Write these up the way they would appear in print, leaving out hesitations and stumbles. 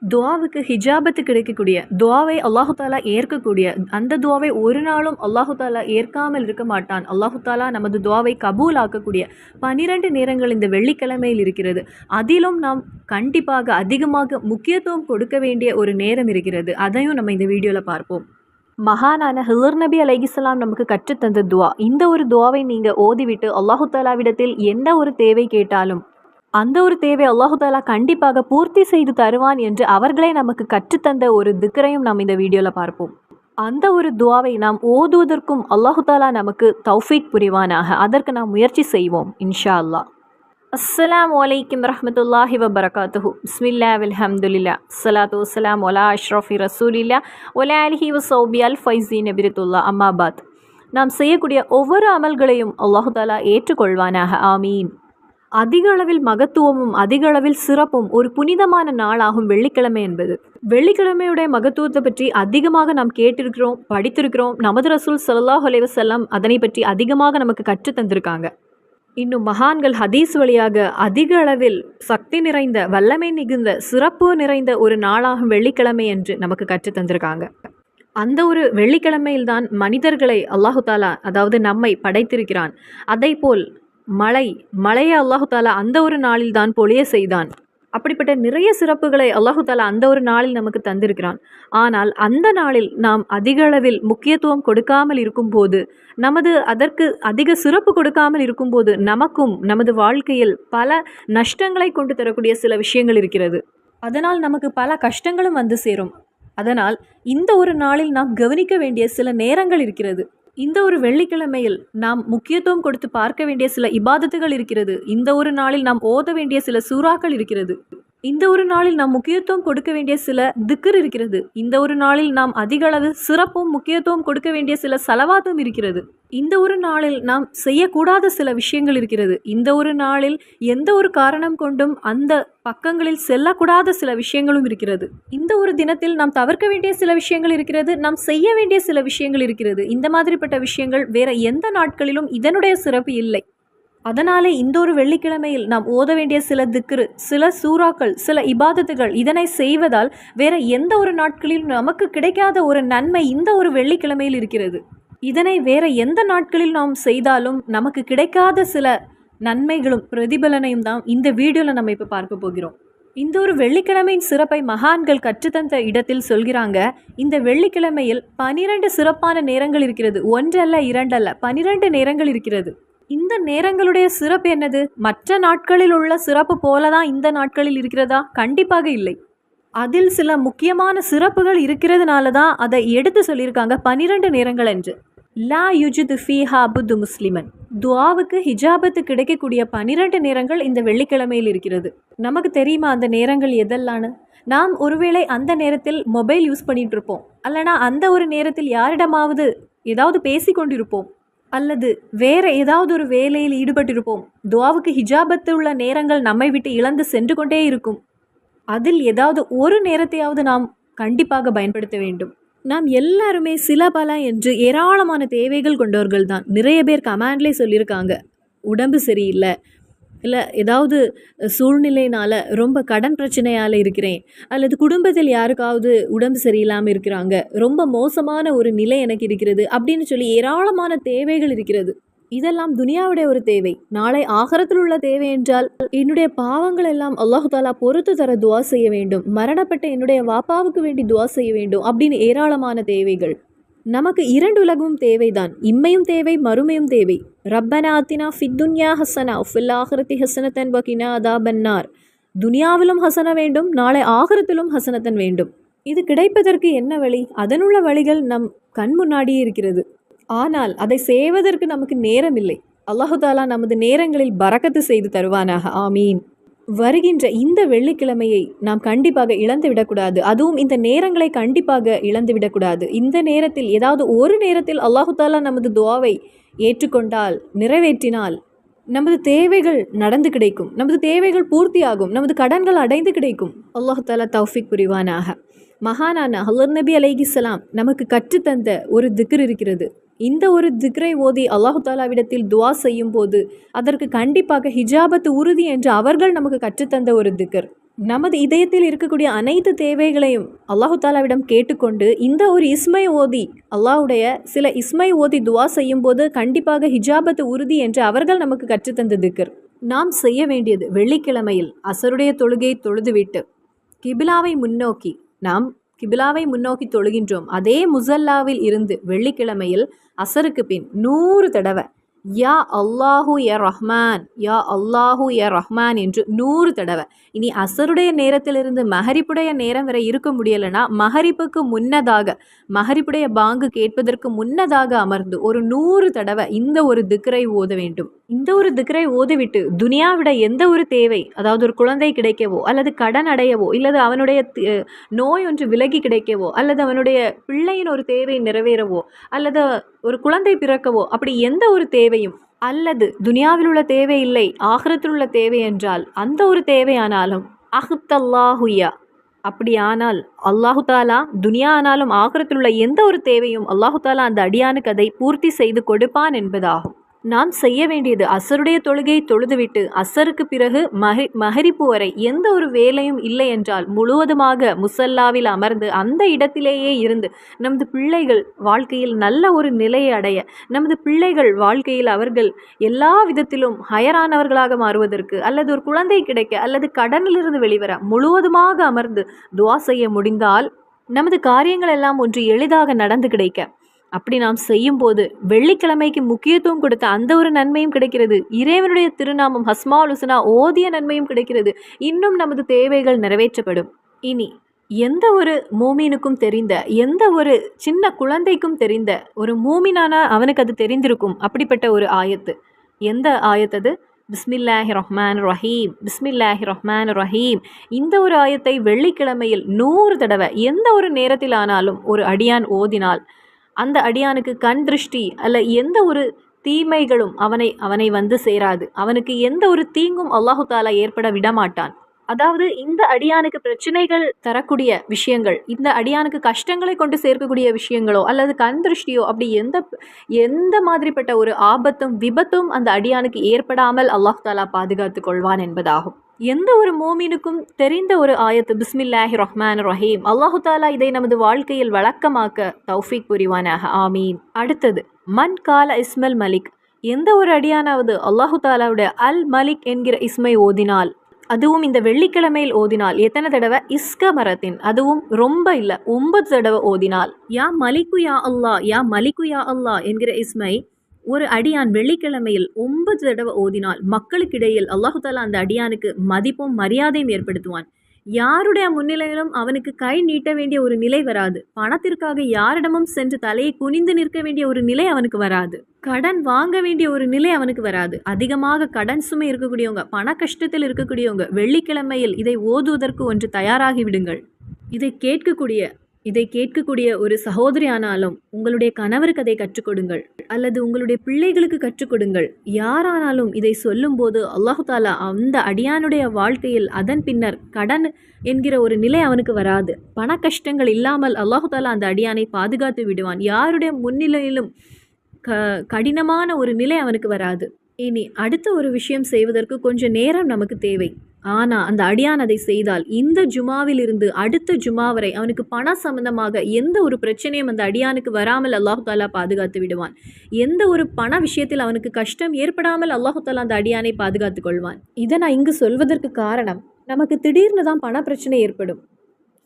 துஆவுக்கு ஹிஜாபத்து கிடைக்கக்கூடிய, துஆவை அல்லாஹு தாலா ஏற்கக்கூடிய, அந்த துஆவை ஒரு நாளும் அல்லாஹு தாலா ஏற்காமல் இருக்க மாட்டான். அல்லாஹு தாலா நமது துஆவை கபூல் ஆக்கக்கூடிய 12 நேரங்கள் இந்த வெள்ளிக்கிழமையில் இருக்கிறது. அதிலும் நாம் கண்டிப்பாக அதிகமாக முக்கியத்துவம் கொடுக்க வேண்டிய ஒரு நேரம் இருக்கிறது. அதையும் நம்ம இந்த வீடியோவில் பார்ப்போம். மகானான ஹிலர் நபி அலைஹிஸ்ஸலாம் நமக்கு கற்றுத்தந்த துஆ. இந்த ஒரு துஆவை நீங்கள் ஓதிவிட்டு அல்லாஹு தாலாவிடத்தில் என்ன ஒரு தேவை கேட்டாலும் அந்த ஒரு தேவை அல்லாஹு தாலா கண்டிப்பாக பூர்த்தி செய்து தருவான் என்று அவர்களே நமக்கு கற்றுத்தந்த ஒரு திக்ரையும் நாம் இந்த வீடியோவில் பார்ப்போம். அந்த ஒரு துஆவை நாம் ஓதுவதற்கும் அல்லாஹு தாலா நமக்கு தௌஃபீக் புரிவானாக. அதற்கு நாம் முயற்சி செய்வோம் இன்ஷா அல்லாஹ். அஸ்ஸலாமு அலைக்கும் வரஹ்மத்துல்லாஹி வபரகாத்துஹு. பிஸ்மில்லாஹ் வல்ஹம்துலில்லாஹ் ஸலாத்து வஸ்ஸலாமு அலா அஷ்ரஃபி ரசூலில்லாஹ் வலா ஆலிஹி வஸஹ்பிஹி அல் ஃபைஸீன பிரித்துல்லாஹ். அம்மா பாத். நாம் செய்யக்கூடிய ஒவ்வொரு அமல்களையும் அல்லாஹு தாலா ஏற்றுக்கொள்வானாக. ஆமீன். அதிக அளவில் மகத்துவமும் அதிக அளவில் சிறப்பும் ஒரு புனிதமான நாளாகும் வெள்ளிக்கிழமை என்பது. வெள்ளிக்கிழமையுடைய மகத்துவத்தை பற்றி அதிகமாக நாம் கேட்டிருக்கிறோம், படித்திருக்கிறோம். நமது ரசூல் ஸல்லல்லாஹு அலைஹி வஸல்லம் அதனை பற்றி அதிகமாக நமக்கு கற்று தந்திருக்காங்க. இன்னும் மகான்கள் ஹதீஸ் வழியாக அதிக அளவில் சக்தி நிறைந்த, வல்லமை மிகுந்த, சிறப்பு நிறைந்த ஒரு நாளாகும் வெள்ளிக்கிழமை என்று நமக்கு கற்று தந்திருக்காங்க. அந்த ஒரு வெள்ளிக்கிழமையில்தான் மனிதர்களை அல்லாஹு தாலா, அதாவது நம்மை படைத்திருக்கிறான். அதைப்போல் மழையை அல்லாஹு தாலா அந்த ஒரு நாளில் தான் பொழிய செய்தான். அப்படிப்பட்ட நிறைய சிறப்புகளை அல்லாஹு தாலா அந்த ஒரு நாளில் நமக்கு தந்திருக்கிறான். ஆனால் அந்த நாளில் நாம் அதிக அளவில் முக்கியத்துவம் கொடுக்காமல் இருக்கும்போது, அதற்கு அதிக சிறப்பு கொடுக்காமல் இருக்கும்போது நமக்கும் நமது வாழ்க்கையில் பல நஷ்டங்களை கொண்டு தரக்கூடிய சில விஷயங்கள் இருக்கிறது. அதனால் நமக்கு பல கஷ்டங்களும் வந்து சேரும். அதனால் இந்த ஒரு நாளில் நாம் கவனிக்க வேண்டிய சில நேரங்கள் இருக்கிறது. இந்த ஒரு வெள்ளிக்கிழமையில் நாம் முக்கியத்துவம் கொடுத்து பார்க்க வேண்டிய சில இபாதத்துகள் இருக்கிறது. இந்த ஒரு நாளில் நாம் ஓத வேண்டிய சில சூறாக்கள் இருக்கிறது. இந்த ஒரு நாளில் நாம் முக்கியத்துவம் கொடுக்க வேண்டிய சில திக்ர் இருக்கிறது. இந்த ஒரு நாளில் நாம் அதிக அளவு சிறப்பும் முக்கியத்துவம் கொடுக்க வேண்டிய சில சலவாத்தும் இருக்கிறது. இந்த ஒரு நாளில் நாம் செய்யக்கூடாத சில விஷயங்கள் இருக்கிறது. இந்த ஒரு நாளில் எந்த ஒரு காரணம் கொண்டும் அந்த பக்கங்களில் செல்லக்கூடாத சில விஷயங்களும் இருக்கிறது. இந்த ஒரு தினத்தில் நாம் தவிர்க்க வேண்டிய சில விஷயங்கள் இருக்கிறது. நாம் செய்ய வேண்டிய சில விஷயங்கள் இருக்கிறது. இந்த மாதிரிப்பட்ட விஷயங்கள் வேற எந்த நாட்களிலும் இதனுடைய சிறப்பு இல்லை. அதனாலே இந்த ஒரு வெள்ளிக்கிழமையில் நாம் ஓத வேண்டிய சில திக்ரு, சில சூறாக்கள், சில இபாதத்துகள், இதனை செய்வதால் வேற எந்த ஒரு நாட்களிலும் நமக்கு கிடைக்காத ஒரு நன்மை இந்த ஒரு வெள்ளிக்கிழமையில் இருக்கிறது. இதனை வேற எந்த நாட்களில் நாம் செய்தாலும் நமக்கு கிடைக்காத சில நன்மைகளும் பிரதிபலனையும் தான் இந்த வீடியோவில் நம்ம இப்போ பார்க்க போகிறோம். இந்த ஒரு வெள்ளிக்கிழமையின் சிறப்பை மகான்கள் கற்றுத்தந்த இடத்தில் சொல்கிறாங்க. இந்த வெள்ளிக்கிழமையில் 12 சிறப்பான நேரங்கள் இருக்கிறது. ஒன்றல்ல, இரண்டல்ல, 12 நேரங்கள் இருக்கிறது. இந்த நேரங்களுடைய சிறப்பு என்னது? மற்ற நாட்களில் உள்ள சிறப்பு போலதான் இந்த நாட்களில் இருக்கிறதா? கண்டிப்பாக இல்லை. அதில் சில முக்கியமான சிறப்புகள் இருக்கிறதுனால தான் அதை எடுத்து சொல்லியிருக்காங்க 12 நேரங்கள் என்று. லா யுஜிது ஃபீஹா அபுது முஸ்லிமன். துஆவுக்கு ஹிஜாபத்து கிடைக்கக்கூடிய 12 நேரங்கள் இந்த வெள்ளிக்கிழமையில் இருக்கிறது. நமக்கு தெரியுமா அந்த நேரங்கள் எதெல்லான்னு? நாம் ஒருவேளை அந்த நேரத்தில் மொபைல் யூஸ் பண்ணிட்டு இருப்போம், அல்லனா அந்த ஒரு நேரத்தில் யாரிடமாவது ஏதாவது பேசி கொண்டிருப்போம், அல்லது வேற ஏதாவது ஒரு வேலையில் ஈடுபட்டிருப்போம். துஆவுக்கு ஹிஜாபத்து உள்ள நேரங்கள் நம்மை விட்டு இழந்து சென்று கொண்டே இருக்கும். அதில் ஏதாவது ஒரு நேரத்தையாவது நாம் கண்டிப்பாக பயன்படுத்த வேண்டும். நாம் எல்லாருமே சில பல என்று ஏராளமான தேவைகள் கொண்டவர்கள் தான். நிறைய பேர் கமெண்ட்லேயே சொல்லியிருக்காங்க, உடம்பு சரியில்லை, இல்லை ஏதாவது சூழ்நிலையினால் ரொம்ப கடன் பிரச்சனையால் இருக்கிறேன், அல்லது குடும்பத்தில் யாருக்காவது உடம்பு சரியில்லாமல் இருக்கிறாங்க, ரொம்ப மோசமான ஒரு நிலை எனக்கு இருக்கிறது அப்படின்னு சொல்லி ஏராளமான தேவைகள் இருக்கிறது. இதெல்லாம் துனியாவுடைய ஒரு தேவை. நாளை ஆகரத்தில் உள்ள தேவை என்றால் என்னுடைய பாவங்கள் எல்லாம் அல்லாஹு தாலா பொறுத்து தர துஆ செய்ய வேண்டும், மரணப்பட்ட என்னுடைய வாப்பாவுக்கு வேண்டி துஆ செய்ய வேண்டும் அப்படின்னு ஏராளமான தேவைகள். நமக்கு 2 உலகமும் தேவைதான். இம்மையும் தேவை, மறுமையும் தேவை. ரப்பனா ஆத்தினா ஃபித் துன்யா ஹஸனா ஃபில் ஆஹிரத்தி ஹஸனத்தன் வகினா அதாபன்னார். துனியாவிலும் ஹசன வேண்டும், நாளை ஆகிரத்திலும் ஹசனத்தன் வேண்டும். இது கிடைப்பதற்கு என்ன வழி? அதனுள்ள வழிகள் நம் கண் முன்னாடியே இருக்கிறது. ஆனால் அதை செய்வதற்கு நமக்கு நேரம் இல்லை. அல்லாஹு தாலா நமது நேரங்களில் பரக்கத்து செய்து தருவானாக. ஆமீன். வருகின்ற இந்த வெள்ளிக்கிழமையை நாம் கண்டிப்பாக இழந்து விடக்கூடாது. அதுவும் இந்த நேரங்களை கண்டிப்பாக இழந்து விடக்கூடாது. இந்த நேரத்தில் ஏதாவது ஒரு நேரத்தில் அல்லாஹு தாலா நமது துஆவை ஏற்றுக்கொண்டால், நிறைவேற்றினால் நமது தேவைகள் நடந்து கிடைக்கும், நமது தேவைகள் பூர்த்தியாகும், நமது கடன்கள் அடைந்து கிடைக்கும். அல்லாஹு தாலா தௌஃபீக் புரிவானாக. மகானான ஹலர் நபி அலைஹிஸ்ஸலாம் நமக்கு கற்றுத்தந்த ஒரு திக்ர் இருக்கிறது. இந்த ஒரு திக்ரை ஓதி அல்லாஹு தாலாவிடத்தில் துஆ செய்யும் போது அதற்கு கண்டிப்பாக ஹிஜாபத்து உறுதி என்று அவர்கள் நமக்கு கற்றுத்தந்த ஒரு திக்ர். நமது இதயத்தில் இருக்கக்கூடிய அனைத்து தேவைகளையும் அல்லாஹு தாலாவிடம் கேட்டுக்கொண்டு இந்த ஒரு இஸ்மை ஓதி அல்லாஹுடைய சில இஸ்மை ஓதி துவா செய்யும்போது கண்டிப்பாக ஹிஜாபத்து உறுதி என்று அவர்கள் நமக்கு கற்றுத்தந்த திக்ர். நாம் செய்ய வேண்டியது வெள்ளிக்கிழமையில் அசருடைய தொழுகையை தொழுதுவிட்டு கிபிலாவை முன்னோக்கி தொழுகின்றோம். அதே முசல்லாவில் இருந்து வெள்ளிக்கிழமையில் அசருக்கு பின் 100 தடவை யா அல்லாஹு யா ரஹ்மான், யா அல்லாஹு யா ரஹ்மான் என்று 100 தடவை. இனி அசருடைய நேரத்திலிருந்து மஹரிப்புடைய நேரம் வரை இருக்க முடியலைன்னா மஹரிப்புக்கு முன்னதாக, மஹரிப்புடைய பாங்கு கேட்பதற்கு முன்னதாக அமர்ந்து ஒரு 100 தடவை இந்த ஒரு திக்ரை ஓத வேண்டும். இந்த ஒரு திக்ரை ஓதிவிட்டு துனியாவிட எந்த ஒரு தேவை, அதாவது ஒரு குழந்தை கிடைக்கவோ அல்லது கடன் அடையவோ இல்லது அவனுடைய நோய் ஒன்று விலகி கிடைக்கவோ அல்லது அவனுடைய பிள்ளையின் ஒரு தேவை நிறைவேறவோ அல்லது ஒரு குழந்தை பிறக்கவோ, அப்படி எந்த ஒரு தேவையும், அல்லது துனியாவில் உள்ள தேவை இல்லை ஆகிரத்தில் உள்ள தேவை என்றால் அந்த ஒரு தேவையானாலும் அஹ்தல்லாஹுயா, அப்படியானால் அல்லாஹு தாலா துனியா ஆனாலும் ஆகிரத்தில் உள்ள எந்த ஒரு தேவையும் அல்லாஹு தாலா அந்த அடியானுக்கு அதை பூர்த்தி செய்து கொடுப்பான் என்பதாகும். நாம் செய்ய வேண்டியது அசருடைய தொழுகையை தொழுதுவிட்டு அசருக்கு பிறகு மஹரிப்பு வரை எந்த ஒரு வேலையும் இல்லை என்றால் முழுவதுமாக முசல்லாவில் அமர்ந்து அந்த இடத்திலேயே இருந்து நமது பிள்ளைகள் வாழ்க்கையில் நல்ல ஒரு நிலையை அடைய, நமது பிள்ளைகள் வாழ்க்கையில் அவர்கள் எல்லா விதத்திலும் ஹயரானவர்களாக மாறுவதற்கு அல்லது ஒரு குழந்தை கிடைக்க அல்லது கடனிலிருந்து வெளிவர முழுவதுமாக அமர்ந்து துவா செய்ய முடிந்தால் நமது காரியங்கள் எல்லாம் ஒன்று எளிதாக நடந்து கிடைக்க, அப்படி நாம் செய்யும்போது வெள்ளிக்கிழமைக்கு முக்கியத்துவம் கொடுத்த அந்த ஒரு நன்மையும் கிடைக்கிறது. இறைவனுடைய திருநாமம் ஹஸ்மால் ஹுஸ்னா ஓதிய நன்மையும் கிடைக்கிறது. இன்னும் நமது தேவைகள் நிறைவேற்றப்படும். இனி எந்த ஒரு மூமீனுக்கும் தெரிந்த, எந்த ஒரு சின்ன குழந்தைக்கும் தெரிந்த, ஒரு மூமினான அவனுக்கு அது தெரிந்திருக்கும் அப்படிப்பட்ட ஒரு ஆயத்து. எந்த ஆயத்தது? பிஸ்மில்லாஹி ரஹ்மான் ரஹீம், பிஸ்மில்லாஹி ரஹ்மான் ரஹீம். இந்த ஒரு ஆயத்தை வெள்ளிக்கிழமையில் 100 தடவை எந்த ஒரு நேரத்தில் ஆனாலும் ஒரு அடியான் ஓதினால் அந்த அடியானுக்கு கண் திருஷ்டி அல்ல எந்த ஒரு தீமைகளும் அவனை வந்து சேராது. அவனுக்கு எந்த ஒரு தீங்கும் அல்லாஹு தாலா ஏற்பட விடமாட்டான். அதாவது இந்த அடியானுக்கு பிரச்சனைகள் தரக்கூடிய விஷயங்கள், இந்த அடியானுக்கு கஷ்டங்களை கொண்டு சேர்க்கக்கூடிய விஷயங்களோ அல்லது கண் திருஷ்டியோ அப்படி எந்த மாதிரிப்பட்ட ஒரு ஆபத்தும் விபத்தும் அந்த அடியானுக்கு ஏற்படாமல் அல்லாஹு தாலா பாதுகாத்து கொள்வான் என்பதாகும். எந்த ஒரு மோமினுக்கும் தெரிந்த ஒரு ஆயத்து பிஸ்மில்லாஹி ரஹ்மான் ரஹீம். அல்லாஹு தாலா இதை நமது வாழ்க்கையில் வழக்கமாக்க தௌஃபீக் புரிவானாக, ஆமீன். அடுத்தது மன் கால இஸ்மல் மலிக். எந்த ஒரு அடியானாவது அல்லாஹு தாலாவுடைய அல் மலிக் என்கிற இஸ்மை ஓதினால், அதுவும் இந்த வெள்ளிக்கிழமையில் ஓதினால் எத்தனை தடவை? இஸ்க மரத்தின், அதுவும் ரொம்ப இல்லை 9 தடவை ஓதினால், யா மலிக்கு யா அல்லாஹ், யா மலிக்கு யா அல்லாஹ் என்கிற இஸ்மை ஒரு அடியான் வெள்ளிக்கிழமையில் 9 தடவை ஓதினால் மக்களுக்கிடையில் அல்லாஹு தாலா அந்த அடியானுக்கு மதிப்பும் மரியாதையும் ஏற்படுத்துவான். யாருடைய முன்னிலையிலும் அவனுக்கு கை நீட்ட வேண்டிய ஒரு நிலை வராது. பணத்திற்காக யாரிடமும் சென்று தலையை குனிந்து நிற்க வேண்டிய ஒரு நிலை அவனுக்கு வராது. கடன் வாங்க வேண்டிய ஒரு நிலை அவனுக்கு வராது. அதிகமாக கடன் சுமை இருக்கக்கூடியவங்க, பண கஷ்டத்தில் இருக்கக்கூடியவங்க வெள்ளிக்கிழமையில் இதை ஓதுவதற்கு ஒன்று தயாராகி விடுங்கள். இதை கேட்கக்கூடிய ஒரு சகோதரி ஆனாலும் உங்களுடைய கணவருக்கு அதை கற்றுக் கொடுங்கள் அல்லது உங்களுடைய பிள்ளைகளுக்கு கற்றுக் கொடுங்கள். யாரானாலும் இதை சொல்லும்போது அல்லாஹு தாலா அந்த அடியானுடைய வாழ்க்கையில் அதன் பின்னர் கடன் என்கிற ஒரு நிலை அவனுக்கு வராது. பண கஷ்டங்கள் இல்லாமல் அல்லாஹு தாலா அந்த அடியானை பாதுகாத்து விடுவான். யாருடைய முன்னிலையிலும் கடினமான ஒரு நிலை அவனுக்கு வராது. இனி அடுத்த ஒரு விஷயம் செய்வதற்கு கொஞ்சம் நேரம் நமக்கு தேவை. ஆனால் அந்த அடியான் அதை செய்தால் இந்த ஜுமாவில் இருந்து அடுத்த ஜுமா வரை அவனுக்கு பண சம்பந்தமாக எந்த ஒரு பிரச்சனையும் அந்த அடியானுக்கு வராமல் அல்லாஹு தாலா பாதுகாத்து விடுவான். எந்த ஒரு பண விஷயத்தில் அவனுக்கு கஷ்டம் ஏற்படாமல் அல்லாஹு தாலா அந்த அடியானை பாதுகாத்து கொள்வான். இதை நான் இங்கு சொல்வதற்கு காரணம், நமக்கு திடீர்னு தான் பண பிரச்சனை ஏற்படும்.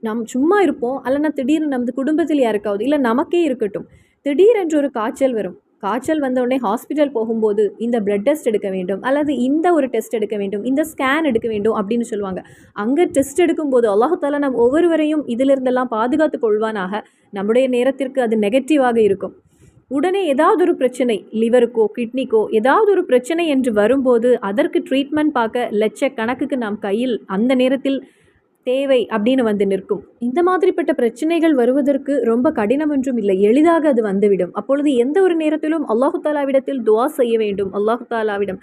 நாம் சும்மா இருப்போம், அல்லனா திடீர்னு நமது குடும்பத்தில் யாருக்காவது இல்லை நமக்கே இருக்கட்டும், திடீரென்று ஒரு காய்ச்சல் வரும். காய்ச்சல் வந்தவுடனே ஹாஸ்பிட்டல் போகும்போது இந்த பிளட் டெஸ்ட் எடுக்க வேண்டும் அல்லது இந்த ஒரு டெஸ்ட் எடுக்க வேண்டும், இந்த ஸ்கேன் எடுக்க வேண்டும் அப்படின்னு சொல்லுவாங்க. அங்கே டெஸ்ட் எடுக்கும்போது அல்லாஹு தாலா நம் ஒவ்வொருவரையும் இதிலிருந்தெல்லாம் பாதுகாத்து கொள்வானாக. நம்முடைய நேரத்திற்கு அது நெகட்டிவாக இருக்கும். உடனே ஏதாவது ஒரு பிரச்சனை, லிவருக்கோ கிட்னிக்கோ ஏதாவது ஒரு பிரச்சனை என்று வரும்போது அதற்கு ட்ரீட்மெண்ட் பார்க்க லட்சக்கணக்குக்கு நாம் கையில் அந்த நேரத்தில் தேவை அப்படின்னு வந்து நிற்கும். இந்த மாதிரிப்பட்ட பிரச்சனைகள் வருவதற்கு ரொம்ப கடினம் ஒன்றும் இல்லை, எளிதாக அது வந்துவிடும். அப்பொழுது எந்த ஒரு நேரத்திலும் அல்லாஹு தாலாவிடத்தில் துவா செய்ய வேண்டும். அல்லாஹு தாலாவிடம்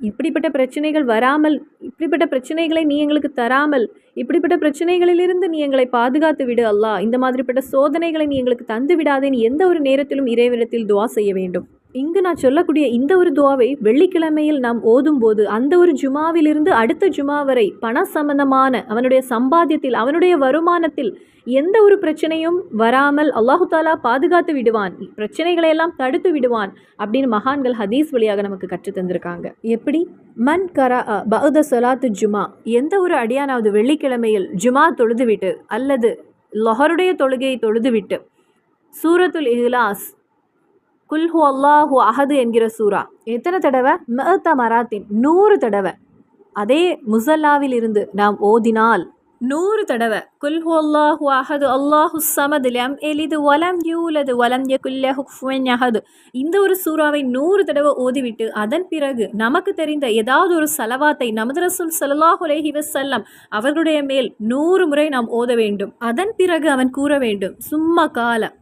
இப்படிப்பட்ட பிரச்சனைகள் வராமல், இப்படிப்பட்ட பிரச்சனைகளை நீ எங்களுக்கு தராமல், இப்படிப்பட்ட பிரச்சனைகளிலிருந்து நீ எங்களை பாதுகாத்து விடு அல்லாஹ், இந்த மாதிரிப்பட்ட சோதனைகளை நீ எங்களுக்கு தந்து விடாதேன்னு எந்த ஒரு நேரத்திலும் இறைவனிடத்தில் துவா செய்ய வேண்டும். இங்கு நான் சொல்லக்கூடிய இந்த ஒரு துவாவை வெள்ளிக்கிழமையில் நாம் ஓதும்போது அந்த ஒரு ஜுமாவிலிருந்து அடுத்த ஜுமா வரை பண சம்பந்தமான அவனுடைய சம்பாத்தியத்தில் அவனுடைய வருமானத்தில் எந்த ஒரு பிரச்சனையும் வராமல் அல்லாஹு தாலா பாதுகாத்து விடுவான், பிரச்சனைகளை எல்லாம் தடுத்து விடுவான் அப்படின்னு மகான்கள் ஹதீஸ் வழியாக நமக்கு கற்று தந்திருக்காங்க. எப்படி? மன் கரா பஅத ஸலாத்து ஜுமா, எந்த ஒரு அடியானாவது வெள்ளிக்கிழமையில் ஜுமா தொழுதுவிட்டு அல்லது லொஹருடைய தொழுகையை தொழுதுவிட்டு சூரத்துல் இஹ்லாஸ் குல்ஹு அல்லாஹு அஹது என்கிற சூரா எத்தனை தடவை? மஅத்த மராத்தின் 100 தடவை அதே முசல்லாவில் இருந்து நாம் ஓதினால் 100 தடவை குல்ஹு அல்லாஹு அஹது அல்லாஹு ஸமது லம் எலிது வலம் யூலது வலம் யகுல் லஹு குஃபுவன் அஹது, இந்த ஒரு சூறாவை 100 தடவை ஓதிவிட்டு அதன் பிறகு நமக்கு தெரிந்த ஏதாவது ஒரு சலவாத்தை நமது ரசூல் ஸல்லல்லாஹு அலைஹி வஸல்லம் அவர்களுடைய மேல் 100 முறை நாம் ஓத வேண்டும். அதன் பிறகு அவன் கூற வேண்டும், சும்மா கால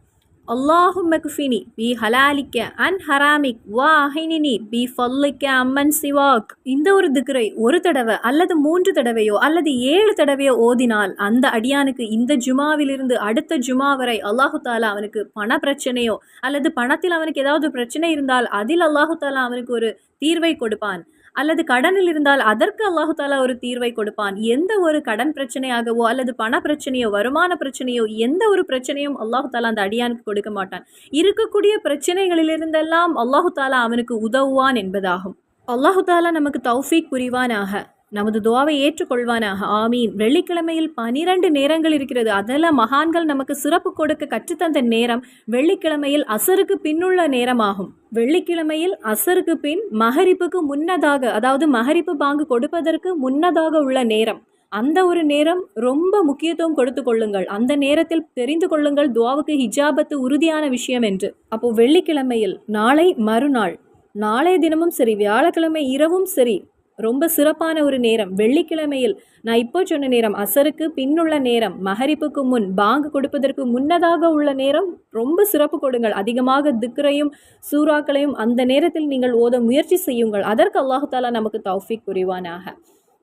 அல்லாஹும்ம குஃபினி பி ஹலாலிக்க அன் ஹராமிக் வா அஹினினி பி ஃபல்லிக்க அம்மன் சிவாக். இந்த ஒரு திக்ரை ஒரு தடவை அல்லது 3 தடவையோ அல்லது 7 தடவையோ ஓதினால் அந்த அடியானுக்கு இந்த ஜுமாவிலிருந்து அடுத்த ஜுமா வரை அல்லாஹு தாலா அவனுக்கு பண பிரச்சனையோ அல்லது பணத்தில் அவனுக்கு ஏதாவது பிரச்சனை இருந்தால் அதில் அல்லாஹு தாலா அவனுக்கு ஒரு தீர்வை கொடுப்பான், அல்லது கடனில் இருந்தால் அதற்கு அல்லாஹு தாலா ஒரு தீர்வை கொடுப்பான். எந்த ஒரு கடன் பிரச்சனையாகவோ அல்லது பண பிரச்சனையோ வருமான பிரச்சனையோ எந்த ஒரு பிரச்சனையும் அல்லாஹு தாலா அந்த அடியானுக்கு கொடுக்க மாட்டான். இருக்கக்கூடிய பிரச்சனைகளிலிருந்தெல்லாம் அல்லாஹு தாலா அவனுக்கு உதவுவான் என்பதாகும். அல்லாஹு தாலா நமக்கு தௌஃபீக் புரிவானாக, நமது துவாவை ஏற்றுக்கொள்வானாக. ஆமீன். வெள்ளிக்கிழமையில் 12 நேரங்கள் இருக்கிறது. அதில் மகான்கள் நமக்கு சிறப்பு கொடுக்க கற்றுத்தந்த நேரம் வெள்ளிக்கிழமையில் அசருக்கு பின்னுள்ள நேரமாகும். வெள்ளிக்கிழமையில் அசருக்கு பின் மகரிப்புக்கு முன்னதாக, அதாவது மகரிப்பு பாங்கு கொடுப்பதற்கு முன்னதாக உள்ள நேரம், அந்த ஒரு நேரம் ரொம்ப முக்கியத்துவம் கொடுத்து கொள்ளுங்கள். அந்த நேரத்தில் தெரிந்து கொள்ளுங்கள் துவாவுக்கு ஹிஜாபத்து உறுதியான விஷயம் என்று. அப்போ வெள்ளிக்கிழமையில் நாளை மறுநாள், நாளைய தினமும் சரி வியாழக்கிழமை இரவும் சரி ரொம்ப சிறப்பான ஒரு நேரம். வெள்ளிக்கிழமையில் நான் இப்போ சொன்ன நேரம் அசருக்கு பின்னுள்ள நேரம், மகரிப்புக்கு முன் பாங்கு கொடுப்பதற்கு முன்னதாக உள்ள நேரம் ரொம்ப சிறப்பு கொடுங்கள். அதிகமாக திக்ரையும் சூறாக்களையும் அந்த நேரத்தில் நீங்கள் ஓத முயற்சி செய்யுங்கள். அதற்கு அல்லாஹு தாலா நமக்கு தௌஃபீக் புரிவானாக.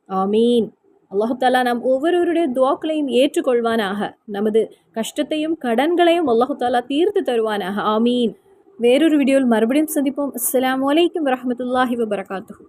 ஆமீன். அல்லாஹு தாலா நம் ஒவ்வொருவருடைய துவாக்களையும் ஏற்றுக்கொள்வானாக. நமது கஷ்டத்தையும் கடன்களையும் அல்லாஹு தாலா தீர்த்து தருவானாக. ஆமீன். வேறொரு வீடியோவில் மறுபடியும் சந்திப்போம். அஸ்ஸலாமு அலைக்கும் வரஹ்மத்துல்லாஹி வபரகாத்துஹு.